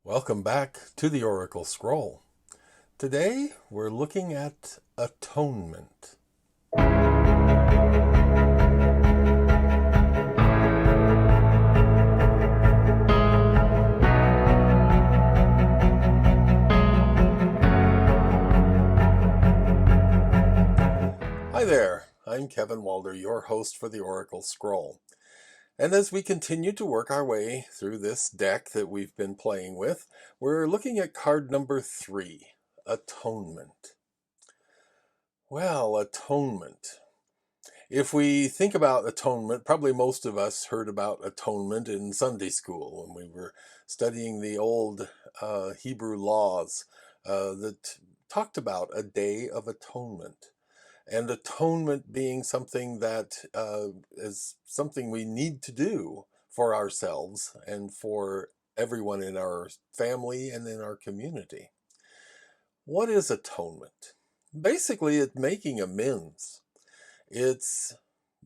Welcome back to the Oracle Scroll. Today we're looking at atonement. Hi there, I'm Kevin Walder, your host for the Oracle Scroll. And as we continue to work our way through this deck that we've been playing with, we're looking at card number 3, Atonement. Well, atonement. If we think about atonement, probably most of us heard about atonement in Sunday school when we were studying the old Hebrew laws that talked about a day of atonement. And atonement being something that is something we need to do for ourselves and for everyone in our family and in our community. What is atonement? Basically, it's making amends. It's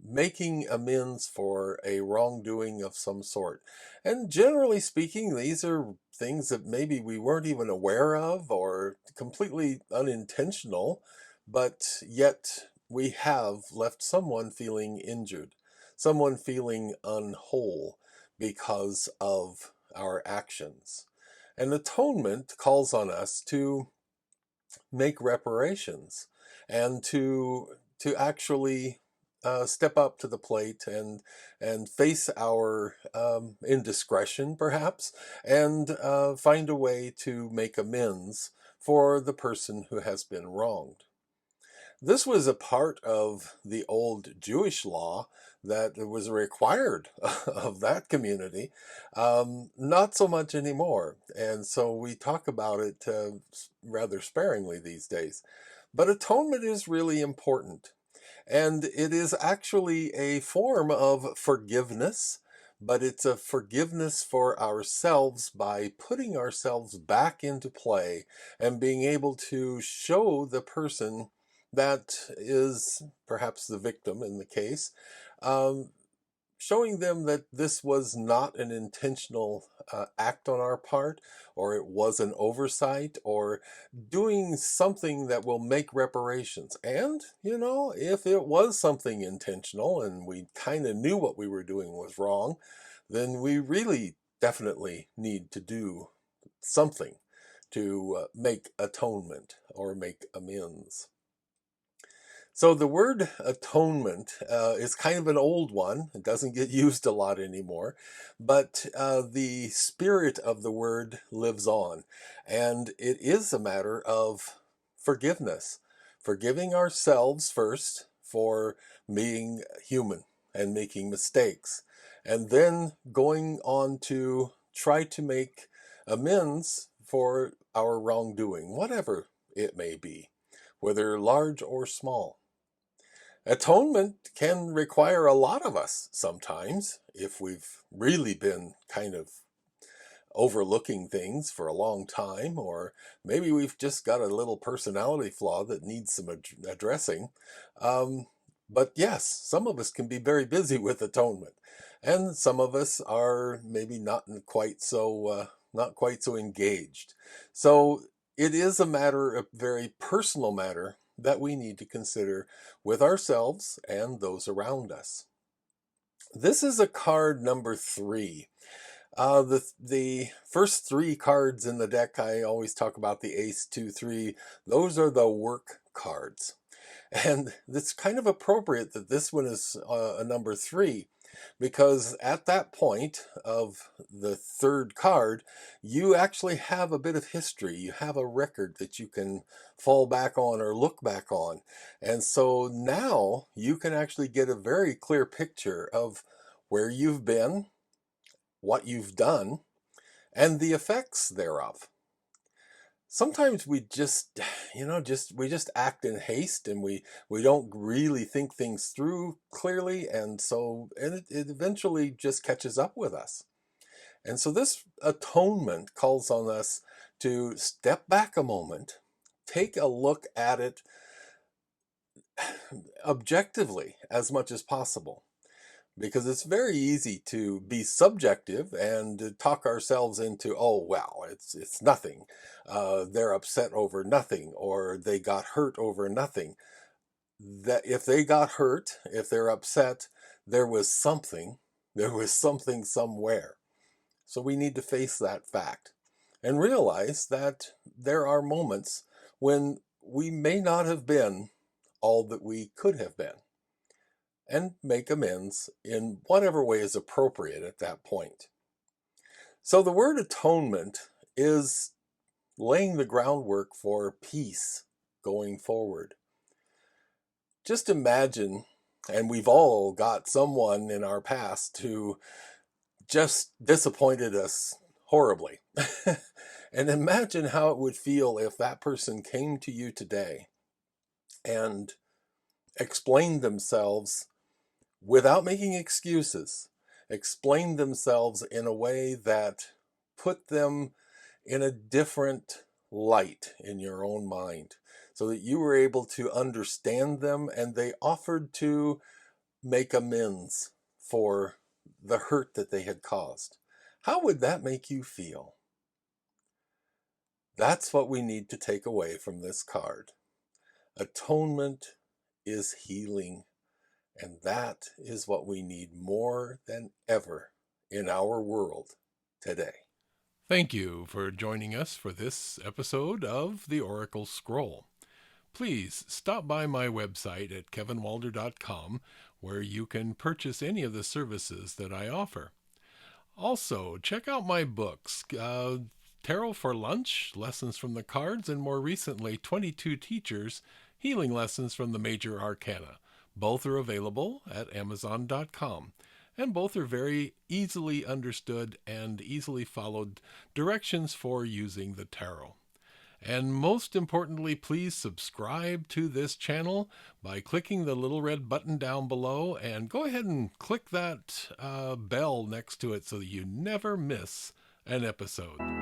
making amends for a wrongdoing of some sort. And generally speaking, these are things that maybe we weren't even aware of or completely unintentional, but yet we have left someone feeling injured, someone feeling unwhole because of our actions. And atonement calls on us to make reparations and to actually step up to the plate and face our indiscretion, perhaps, and find a way to make amends for the person who has been wronged. This was a part of the old Jewish law that was required of that community, not so much anymore. And so we talk about it rather sparingly these days. But atonement is really important. And it is actually a form of forgiveness, but it's a forgiveness for ourselves by putting ourselves back into play and being able to show the person that is perhaps the victim in the case, um, showing them that this was not an intentional act on our part, or it was an oversight, or doing something that will make reparations. And, if it was something intentional and we kind of knew what we were doing was wrong, then we really definitely need to do something to make atonement or make amends. So the word atonement is kind of an old one. It doesn't get used a lot anymore, but the spirit of the word lives on. And it is a matter of forgiveness, forgiving ourselves first for being human and making mistakes, and then going on to try to make amends for our wrongdoing, whatever it may be, whether large or small. Atonement can require a lot of us sometimes if we've really been kind of overlooking things for a long time, or maybe we've just got a little personality flaw that needs some addressing. Um, but yes, some of us can be very busy with atonement, and some of us are maybe not quite so engaged. So it is a matter, a very personal matter that we need to consider with ourselves and those around us. This is a card number 3. The first 3 cards in the deck, I always talk about the ace, 2, 3. Those are the work cards. And it's kind of appropriate that this one is a number 3, because at that point of the third card, you actually have a bit of history. You have a record that you can fall back on or look back on. And so now you can actually get a very clear picture of where you've been, what you've done, and the effects thereof. Sometimes we just we just act in haste, and we don't really think things through clearly, and it eventually just catches up with us. And so this atonement calls on us to step back a moment, take a look at it objectively as much as possible, because it's very easy to be subjective and to talk ourselves into, oh, well, it's nothing. They're upset over nothing, or they got hurt over nothing. That if they got hurt, if they're upset, there was something, somewhere. So we need to face that fact and realize that there are moments when we may not have been all that we could have been, and make amends in whatever way is appropriate at that point. So the word atonement is laying the groundwork for peace going forward. Just imagine, and we've all got someone in our past who just disappointed us horribly. And imagine how it would feel if that person came to you today and explained themselves without making excuses, explained themselves in a way that put them in a different light in your own mind, so that you were able to understand them and they offered to make amends for the hurt that they had caused. How would that make you feel? That's what we need to take away from this card. Atonement is healing, and that is what we need more than ever in our world today. Thank you for joining us for this episode of The Oracle Scroll. Please stop by my website at kevinwalder.com, where you can purchase any of the services that I offer. Also, check out my books, Tarot for Lunch, Lessons from the Cards, and more recently, 22 Teachers, Healing Lessons from the Major Arcana. Both are available at amazon.com. And both are very easily understood and easily followed directions for using the tarot. And most importantly, please subscribe to this channel by clicking the little red button down below, and go ahead and click that bell next to it so that you never miss an episode.